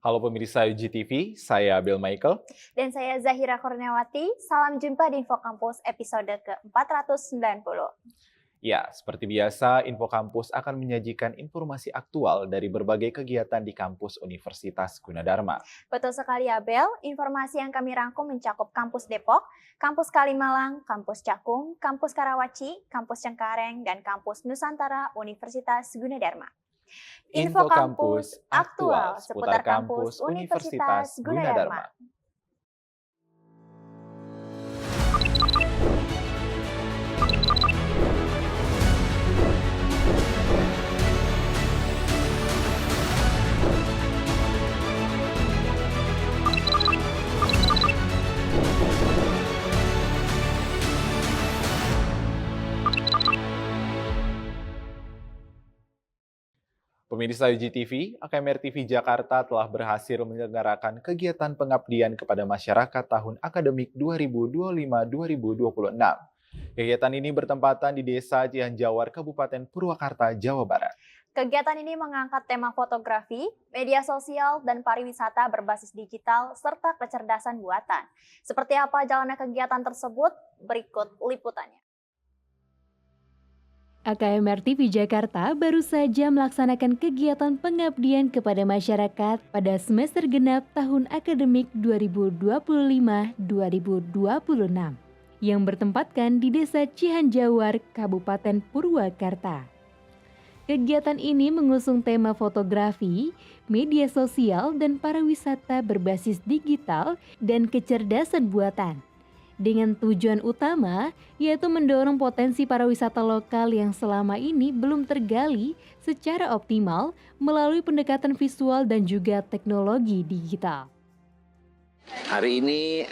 Halo pemirsa UGTV, saya Bill Michael. Dan saya Zahira Kurniawati, salam jumpa di Info Kampus episode ke-490. Ya, seperti biasa, Info Kampus akan menyajikan informasi aktual dari berbagai kegiatan di kampus Universitas Gunadarma. Betul sekali ya Bel, informasi yang kami rangkum mencakup Kampus Depok, Kampus Kalimalang, Kampus Cakung, Kampus Karawaci, Kampus Cengkareng, dan Kampus Nusantara Universitas Gunadarma. Info Kampus aktual seputar kampus Universitas Gunadarma. Pemirsa UGTV, AKMR TV Jakarta telah berhasil menyelenggarakan kegiatan pengabdian kepada masyarakat tahun akademik 2025-2026. Kegiatan ini bertempatan di Desa Cihanjawar, Kabupaten Purwakarta, Jawa Barat. Kegiatan ini mengangkat tema fotografi, media sosial, dan pariwisata berbasis digital, serta kecerdasan buatan. Seperti apa jalannya kegiatan tersebut? Berikut liputannya. AKMR TV Jakarta baru saja melaksanakan kegiatan pengabdian kepada masyarakat pada semester genap tahun akademik 2025-2026 yang bertempatkan di Desa Cihanjawar, Kabupaten Purwakarta. Kegiatan ini mengusung tema fotografi, media sosial, dan pariwisata berbasis digital dan kecerdasan buatan, dengan tujuan utama yaitu mendorong potensi pariwisata lokal yang selama ini belum tergali secara optimal melalui pendekatan visual dan juga teknologi digital. Hari ini,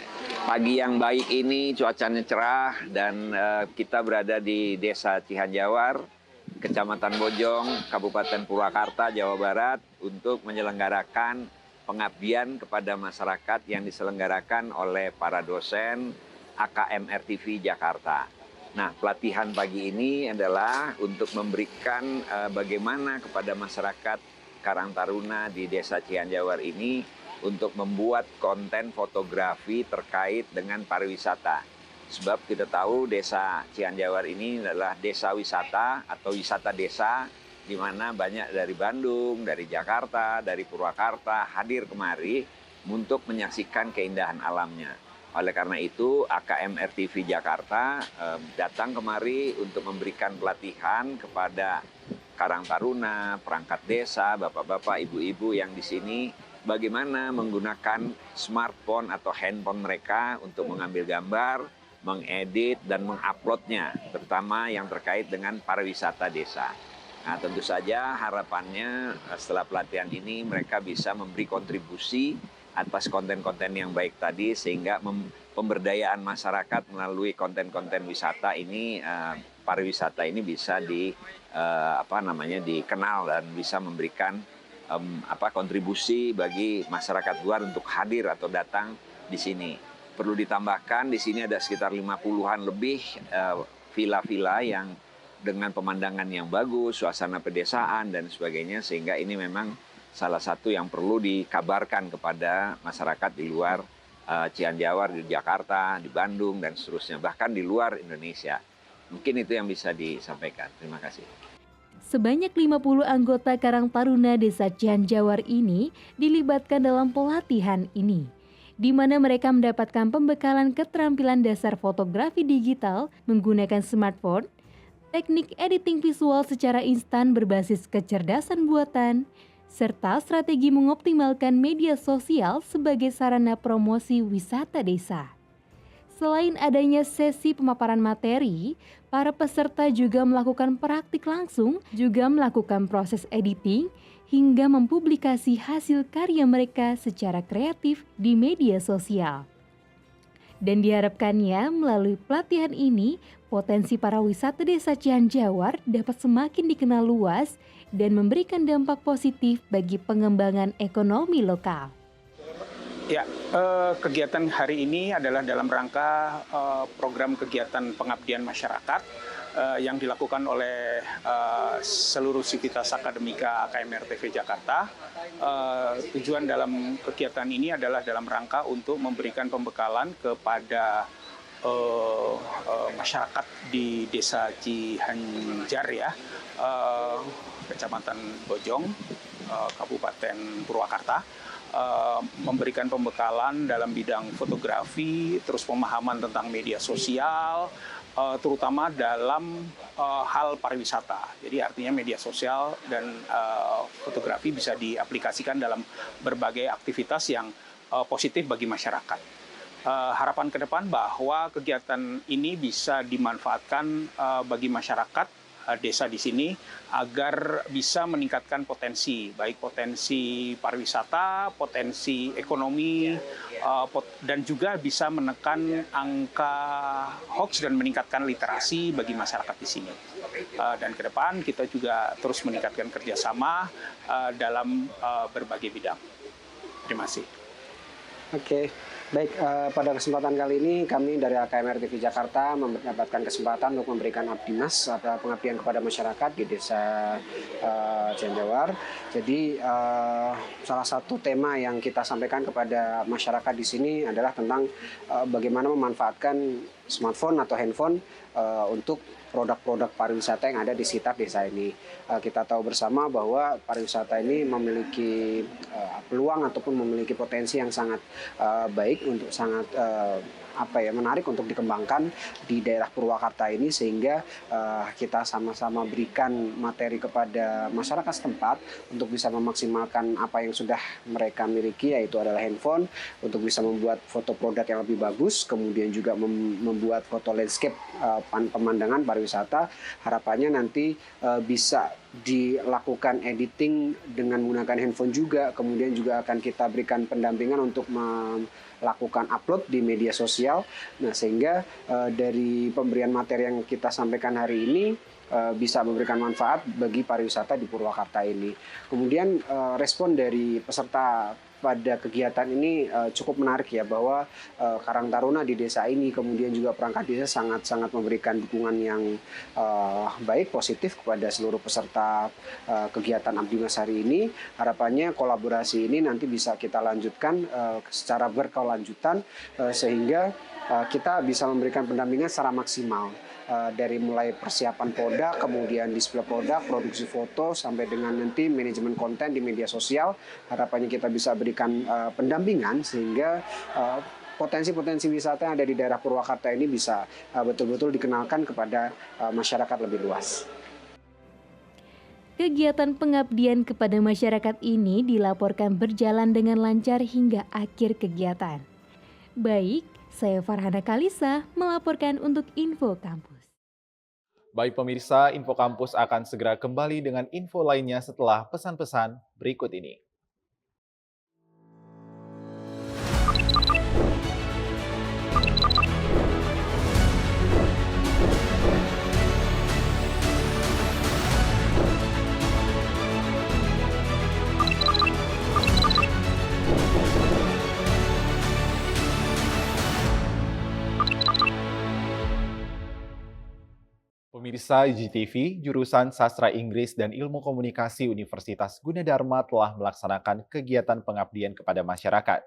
pagi yang baik ini, cuacanya cerah dan kita berada di Desa Cihanjawar, Kecamatan Bojong, Kabupaten Purwakarta, Jawa Barat untuk menyelenggarakan pengabdian kepada masyarakat yang diselenggarakan oleh para dosen AKMR TV Jakarta. Nah, pelatihan pagi ini adalah untuk memberikan bagaimana kepada masyarakat Karang Taruna di Desa Cihanjawar ini untuk membuat konten fotografi terkait dengan pariwisata. Sebab kita tahu Desa Cihanjawar ini adalah desa wisata atau wisata desa di mana banyak dari Bandung, dari Jakarta, dari Purwakarta hadir kemari untuk menyaksikan keindahan alamnya. Oleh karena itu, AKMR TV Jakarta datang kemari untuk memberikan pelatihan kepada Karang Taruna, perangkat desa, bapak-bapak, ibu-ibu yang di sini, bagaimana menggunakan smartphone atau handphone mereka untuk mengambil gambar, mengedit, dan menguploadnya, terutama yang terkait dengan pariwisata desa. Nah, tentu saja harapannya setelah pelatihan ini mereka bisa memberi kontribusi atas konten-konten yang baik tadi sehingga pemberdayaan masyarakat melalui konten-konten wisata ini, pariwisata ini bisa dikenal dan bisa memberikan kontribusi bagi masyarakat luar untuk hadir atau datang di sini. Perlu ditambahkan di sini ada sekitar 50-an lebih villa-villa yang dengan pemandangan yang bagus, suasana pedesaan dan sebagainya, sehingga ini memang salah satu yang perlu dikabarkan kepada masyarakat di luar Cihanjawar, di Jakarta, di Bandung, dan seterusnya, bahkan di luar Indonesia. Mungkin itu yang bisa disampaikan. Terima kasih. Sebanyak 50 anggota Karang Taruna Desa Cihanjawar ini dilibatkan dalam pelatihan ini, di mana mereka mendapatkan pembekalan keterampilan dasar fotografi digital menggunakan smartphone, teknik editing visual secara instan berbasis kecerdasan buatan, serta strategi mengoptimalkan media sosial sebagai sarana promosi wisata desa. Selain adanya sesi pemaparan materi, para peserta juga melakukan praktik langsung, juga melakukan proses editing, hingga mempublikasi hasil karya mereka secara kreatif di media sosial. Dan diharapkannya melalui pelatihan ini, potensi para wisata desa Cihanjawar dapat semakin dikenal luas dan memberikan dampak positif bagi pengembangan ekonomi lokal. Ya, kegiatan hari ini adalah dalam rangka program kegiatan pengabdian masyarakat yang dilakukan oleh seluruh sivitas akademika AKMR TV Jakarta. Tujuan dalam kegiatan ini adalah dalam rangka untuk memberikan pembekalan kepada masyarakat di Desa Cihanjar ya, Kecamatan Bojong, Kabupaten Purwakarta, memberikan pembekalan dalam bidang fotografi, terus pemahaman tentang media sosial, terutama dalam hal pariwisata. Jadi artinya media sosial dan fotografi bisa diaplikasikan dalam berbagai aktivitas yang positif bagi masyarakat. Harapan ke depan bahwa kegiatan ini bisa dimanfaatkan bagi masyarakat desa di sini agar bisa meningkatkan potensi, baik potensi pariwisata, potensi ekonomi, dan juga bisa menekan angka hoax dan meningkatkan literasi bagi masyarakat di sini. Dan ke depan kita juga terus meningkatkan kerjasama dalam berbagai bidang. Terima kasih. Oke, baik, pada kesempatan kali ini kami dari AKMR TV Jakarta mendapatkan kesempatan untuk memberikan abdimas atau pengabdian kepada masyarakat di Desa Cihanjawar. Jadi salah satu tema yang kita sampaikan kepada masyarakat di sini adalah tentang bagaimana memanfaatkan smartphone atau handphone untuk produk-produk pariwisata yang ada di sekitar desa ini. Kita tahu bersama bahwa pariwisata ini memiliki peluang ataupun memiliki potensi yang sangat baik untuk sangat menarik untuk dikembangkan di daerah Purwakarta ini, sehingga kita sama-sama berikan materi kepada masyarakat setempat untuk bisa memaksimalkan apa yang sudah mereka miliki, yaitu adalah handphone, untuk bisa membuat foto produk yang lebih bagus, kemudian juga membuat foto landscape pemandangan pariwisata. Harapannya nanti bisa dilakukan editing dengan menggunakan handphone juga, kemudian juga akan kita berikan pendampingan untuk melakukan upload di media sosial. Nah, sehingga dari pemberian materi yang kita sampaikan hari ini bisa memberikan manfaat bagi pariwisata di Purwakarta ini. Kemudian respon dari peserta pada kegiatan ini cukup menarik ya, bahwa Karang Taruna di desa ini, kemudian juga perangkat desa sangat-sangat memberikan dukungan yang baik, positif kepada seluruh peserta kegiatan Abdimas hari ini. Harapannya kolaborasi ini nanti bisa kita lanjutkan secara berkelanjutan, sehingga kita bisa memberikan pendampingan secara maksimal. Dari mulai persiapan produk, kemudian display produk, produksi foto, sampai dengan nanti manajemen konten di media sosial. Harapannya kita bisa berikan pendampingan sehingga potensi-potensi wisata yang ada di daerah Purwakarta ini bisa betul-betul dikenalkan kepada masyarakat lebih luas. Kegiatan pengabdian kepada masyarakat ini dilaporkan berjalan dengan lancar hingga akhir kegiatan. Baik, saya Farhana Kalisa melaporkan untuk Info Kampus. Baik pemirsa, Info Kampus akan segera kembali dengan info lainnya setelah pesan-pesan berikut ini. Pemirsa IGTV, jurusan Sastra Inggris dan Ilmu Komunikasi Universitas Gunadarma telah melaksanakan kegiatan pengabdian kepada masyarakat.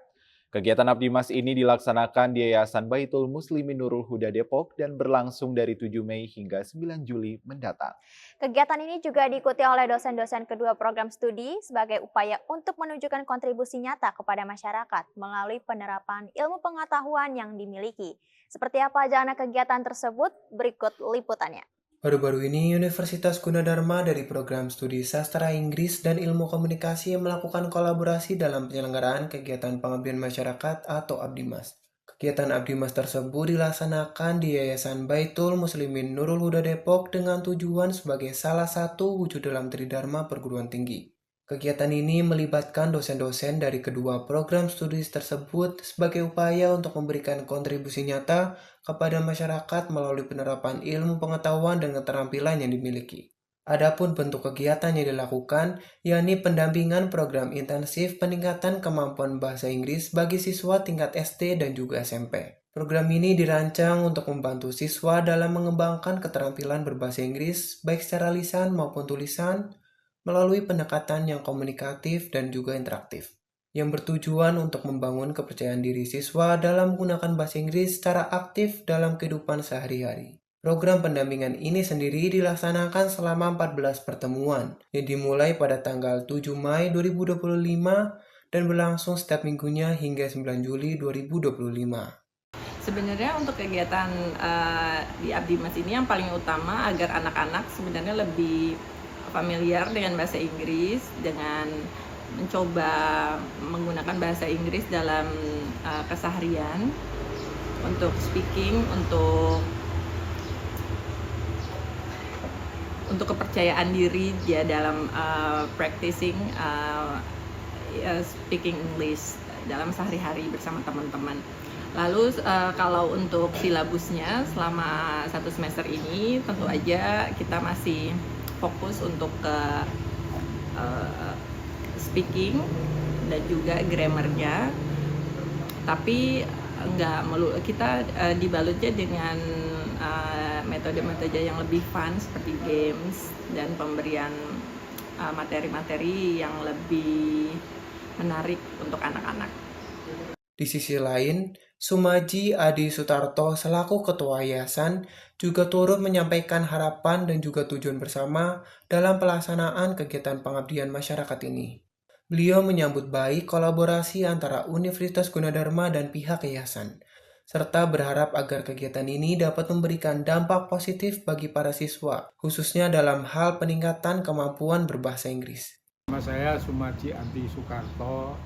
Kegiatan Abdimas ini dilaksanakan di Yayasan Baitul Muslimin Nurul Huda Depok dan berlangsung dari 7 Mei hingga 9 Juli mendatang. Kegiatan ini juga diikuti oleh dosen-dosen kedua program studi sebagai upaya untuk menunjukkan kontribusi nyata kepada masyarakat melalui penerapan ilmu pengetahuan yang dimiliki. Seperti apa jalannya kegiatan tersebut? Berikut liputannya. Baru-baru ini, Universitas Gunadarma dari program studi Sastra Inggris dan Ilmu Komunikasi melakukan kolaborasi dalam penyelenggaraan kegiatan pengabdian masyarakat atau Abdimas. Kegiatan Abdimas tersebut dilaksanakan di Yayasan Baitul Muslimin Nurul Huda Depok dengan tujuan sebagai salah satu wujud dalam Tridharma perguruan tinggi. Kegiatan ini melibatkan dosen-dosen dari kedua program studi tersebut sebagai upaya untuk memberikan kontribusi nyata kepada masyarakat melalui penerapan ilmu pengetahuan dan keterampilan yang dimiliki. Adapun bentuk kegiatan yang dilakukan, yakni pendampingan program intensif peningkatan kemampuan bahasa Inggris bagi siswa tingkat SD dan juga SMP. Program ini dirancang untuk membantu siswa dalam mengembangkan keterampilan berbahasa Inggris, baik secara lisan maupun tulisan, melalui pendekatan yang komunikatif dan juga interaktif, yang bertujuan untuk membangun kepercayaan diri siswa dalam menggunakan bahasa Inggris secara aktif dalam kehidupan sehari-hari. Program pendampingan ini sendiri dilaksanakan selama 14 pertemuan, yang dimulai pada tanggal 7 Mei 2025 dan berlangsung setiap minggunya hingga 9 Juli 2025. Sebenarnya untuk kegiatan di Abdi Mas ini yang paling utama agar anak-anak sebenarnya lebih familiar dengan bahasa Inggris, dengan mencoba menggunakan bahasa Inggris dalam keseharian, untuk speaking, untuk kepercayaan diri dia dalam practicing speaking English dalam sehari-hari bersama teman-teman. Lalu kalau untuk silabusnya selama 1 semester ini tentu aja kita masih fokus untuk ke speaking dan juga grammarnya, tapi kita dibalutnya dengan metode-metode yang lebih fun seperti games dan pemberian materi-materi yang lebih menarik untuk anak-anak. Di sisi lain, Sumaji Adi Sutarto selaku Ketua Yayasan juga turut menyampaikan harapan dan juga tujuan bersama dalam pelaksanaan kegiatan pengabdian masyarakat ini. Beliau menyambut baik kolaborasi antara Universitas Gunadarma dan pihak yayasan, serta berharap agar kegiatan ini dapat memberikan dampak positif bagi para siswa, khususnya dalam hal peningkatan kemampuan berbahasa Inggris. Nama saya Sumaji Adi Sukarto,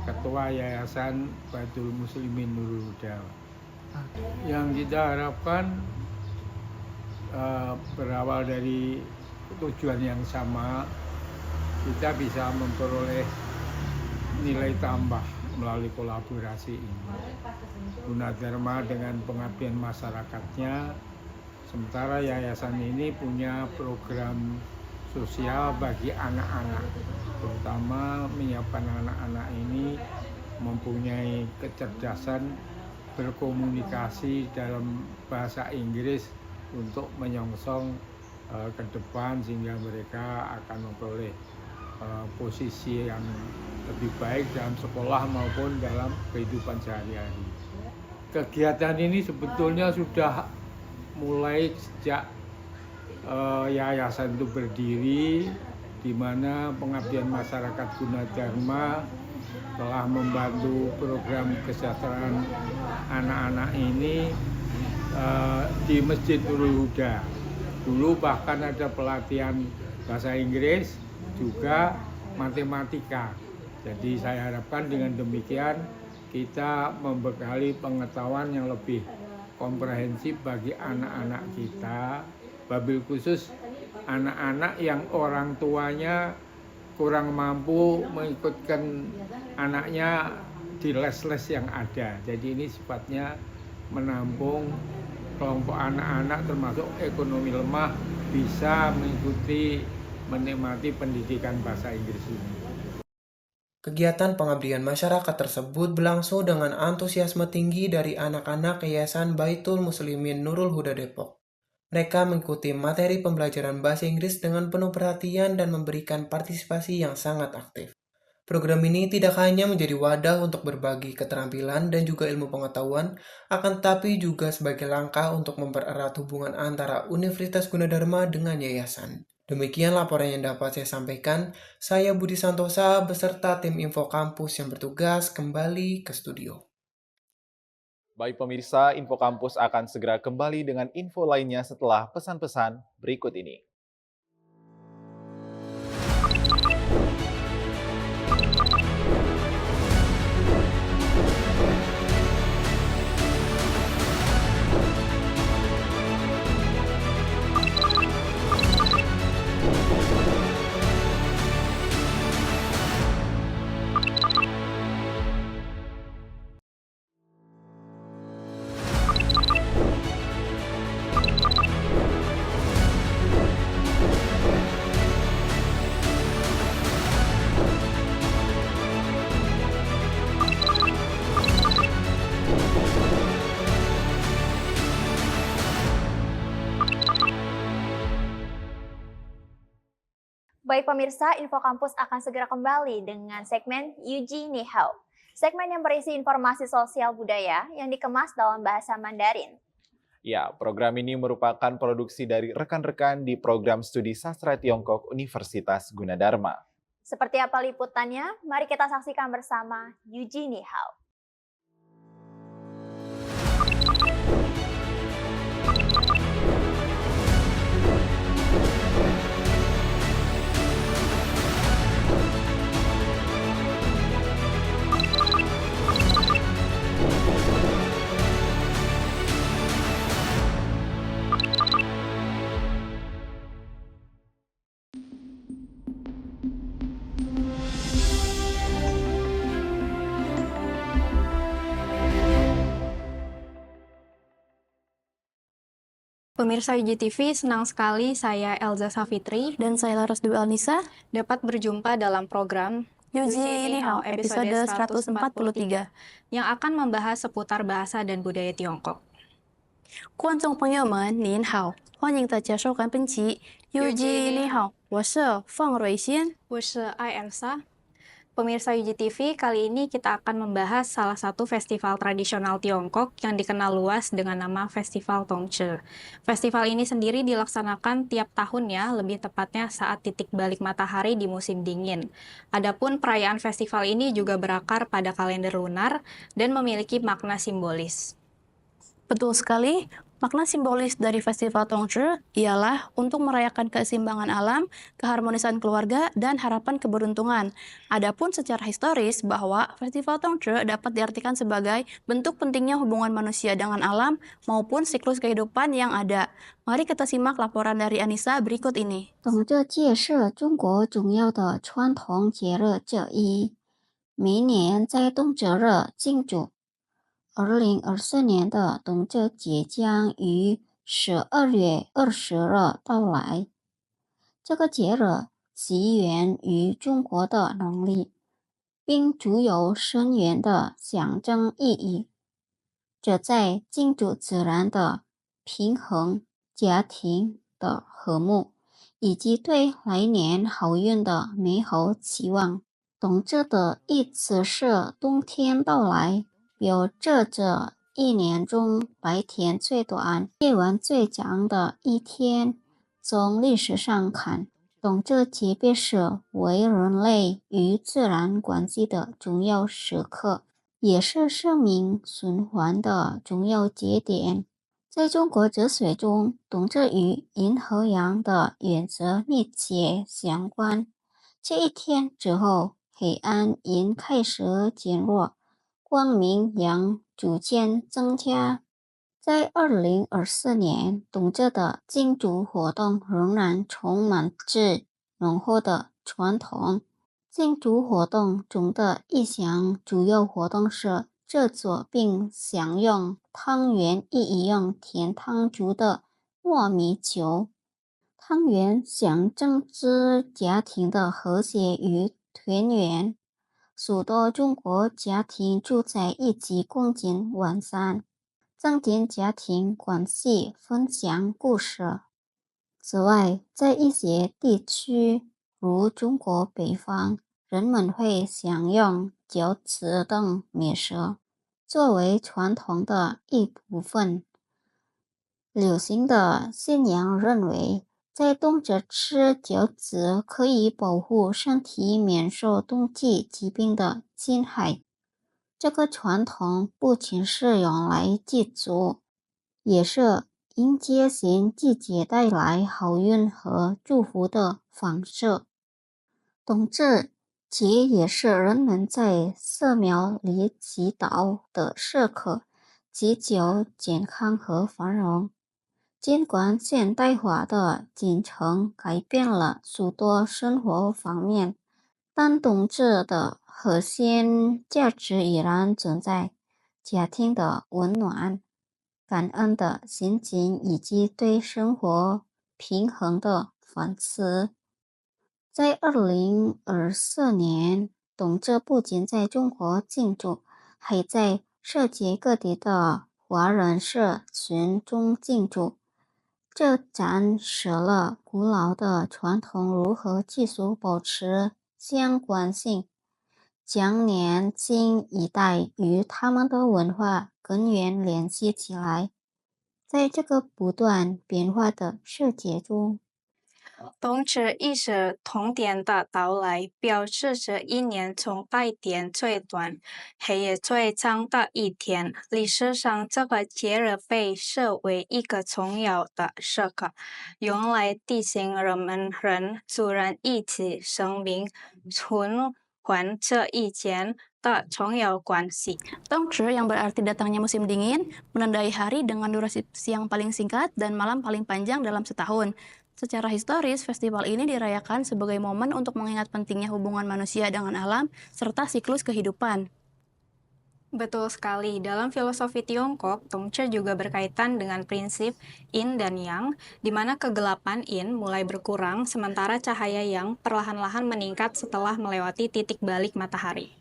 Ketua Yayasan Baitul Muslimin Nurul Huda. Yang kita harapkan berawal dari tujuan yang sama, kita bisa memperoleh nilai tambah melalui kolaborasi ini. Gunadarma dengan pengabdian masyarakatnya, sementara yayasan ini punya program sosial bagi anak-anak, terutama menyiapkan anak-anak ini mempunyai kecerdasan berkomunikasi dalam bahasa Inggris untuk menyongsong ke depan sehingga mereka akan memperoleh posisi yang lebih baik dalam sekolah maupun dalam kehidupan sehari-hari. Kegiatan ini sebetulnya sudah mulai sejak yayasan itu berdiri, di mana pengabdian masyarakat Gunadarma telah membantu program kesejahteraan anak-anak ini di Masjid Nurul Huda. Dulu bahkan ada pelatihan bahasa Inggris, juga matematika. Jadi saya harapkan dengan demikian kita membekali pengetahuan yang lebih komprehensif bagi anak-anak kita, wabil khusus anak-anak yang orang tuanya kurang mampu mengikutkan anaknya di les-les yang ada. Jadi ini sifatnya menampung kelompok anak-anak termasuk ekonomi lemah bisa mengikuti menikmati pendidikan bahasa Inggris ini. Kegiatan pengabdian masyarakat tersebut berlangsung dengan antusiasme tinggi dari anak-anak Yayasan Baitul Muslimin Nurul Huda Depok. Mereka mengikuti materi pembelajaran bahasa Inggris dengan penuh perhatian dan memberikan partisipasi yang sangat aktif. Program ini tidak hanya menjadi wadah untuk berbagi keterampilan dan juga ilmu pengetahuan, akan tetapi juga sebagai langkah untuk mempererat hubungan antara Universitas Gunadarma dengan yayasan. Demikian laporan yang dapat saya sampaikan. Saya Budi Santosa beserta tim Info Kampus yang bertugas kembali ke studio. Baik pemirsa, Info Kampus akan segera kembali dengan info lainnya setelah pesan-pesan berikut ini. Baik pemirsa, Info Kampus akan segera kembali dengan segmen Yuji Ni Hao. Segmen yang berisi informasi sosial budaya yang dikemas dalam bahasa Mandarin. Ya, program ini merupakan produksi dari rekan-rekan di program studi sastra Tiongkok Universitas Gunadarma. Seperti apa liputannya? Mari kita saksikan bersama Yuji Ni Hao. Pemirsa UJTV, senang sekali saya Elza Safitri dan saya Laras Dwi Alnisa dapat berjumpa dalam program Yuji Ni Hao episode 143 yang akan membahas seputar bahasa dan budaya Tiongkok. 观众朋友们您好，欢迎大家收看本期 Yuji Ni Hao， 我是方瑞欣， 我是I Elsa. Pemirsa UJTV, kali ini kita akan membahas salah satu festival tradisional Tiongkok yang dikenal luas dengan nama Festival Tongzhi. Festival ini sendiri dilaksanakan tiap tahun ya, lebih tepatnya saat titik balik matahari di musim dingin. Adapun perayaan festival ini juga berakar pada kalender lunar dan memiliki makna simbolis. Betul sekali. Makna simbolis dari Festival Tongzhi ialah untuk merayakan keseimbangan alam, keharmonisan keluarga, dan harapan keberuntungan. Adapun secara historis bahwa Festival Tongzhi dapat diartikan sebagai bentuk pentingnya hubungan manusia dengan alam maupun siklus kehidupan yang ada. Mari kita simak laporan dari Anissa berikut ini. 董这届是中国重要的传统节日之一，每年在冬至日庆祝。2024年的冬至节将于12月20日到来。这个节日起源于中国的农历，并具有深远的象征意义。这在庆祝自然的平衡、家庭的和睦，以及对来年好运的美好期望。冬至的意思是冬天到来，表示着一年中白天最短、夜晚最长的一天。从历史上看，冬至节表示为人类与自然关系的重要时刻，也是生命循环的重要节点。在中国哲学中，冬至与阴和阳的原则密切相关。这一天之后，黑暗阴开始减弱，光明阳逐渐增加。在2024年，冬至的庆祝活动仍然充满着浓厚的传统。庆祝活动中的一项主要活动是制作并享用汤圆一样甜汤煮的糯米球。汤圆象征着家庭的和谐与团圆。许多中国家庭住在一起共进晚餐，增进家庭关系，分享故事。此外，在一些地区，如中国北方，人们会享用饺子等美食，作为传统的一部分。流行的信仰认为，在冬至吃饺子可以保护身体免受冬季疾病的侵害。这个传统不仅是用来祭祖，也是迎接新季节带来好运和祝福的方式。冬至节也是人们在寺庙里祈祷的时刻，祈求健康和繁荣。尽管现代化的进程改变了许多生活方面，但冬至的核心价值依然存在：家庭的温暖、感恩的心情以及对生活平衡的反思。在2024年，冬至不仅在中国庆祝，还在世界各地的华人社群中庆祝。这展示了古老的传统如何技术保持相关性，将年轻一代与他们的文化根源联系起来。在这个不断变化的世界中，冬至意识同点的到来，表示着一年从白天最短、黑夜最长的一天。历史上，这个节日被视为一个重要的时刻，用来提醒人们人族人一起生命、循环这一间的重要关系。 Tongzhi yang berarti datangnya musim dingin, menandai hari dengan durasi siang paling singkat dan malam paling panjang dalam setahun. Secara historis, festival ini dirayakan sebagai momen untuk mengingat pentingnya hubungan manusia dengan alam serta siklus kehidupan. Betul sekali. Dalam filosofi Tiongkok, Tongzhi juga berkaitan dengan prinsip Yin dan Yang, di mana kegelapan Yin mulai berkurang, sementara cahaya Yang perlahan-lahan meningkat setelah melewati titik balik matahari.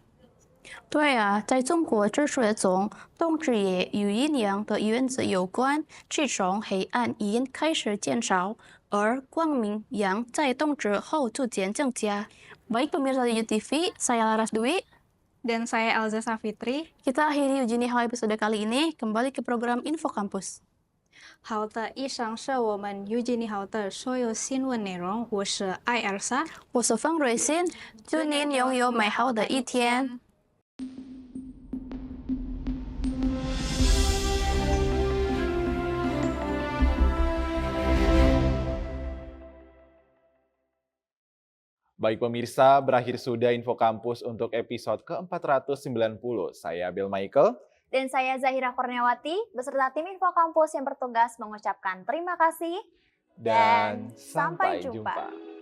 对啊，在中国哲学中，冬至也与阴阳的原则有关。自从黑暗阴开始减少，而光明阳在冬至后逐渐增加。Baik pemirsa UTV, saya Laras Dwi. Dan saya Elza Safitri. Kita akhiri Uji Nihao episode kali ini, kembali ke program Info Kampus. 好的，以上是我们预计你好的所有新闻内容。我是艾尔莎，我是方瑞欣，祝您拥有美好的一天。Baik pemirsa, berakhir sudah Info Kampus untuk episode ke-490. Saya Bill Michael. Dan saya Zahira Kurniawati, beserta tim Info Kampus yang bertugas mengucapkan terima kasih Dan sampai jumpa.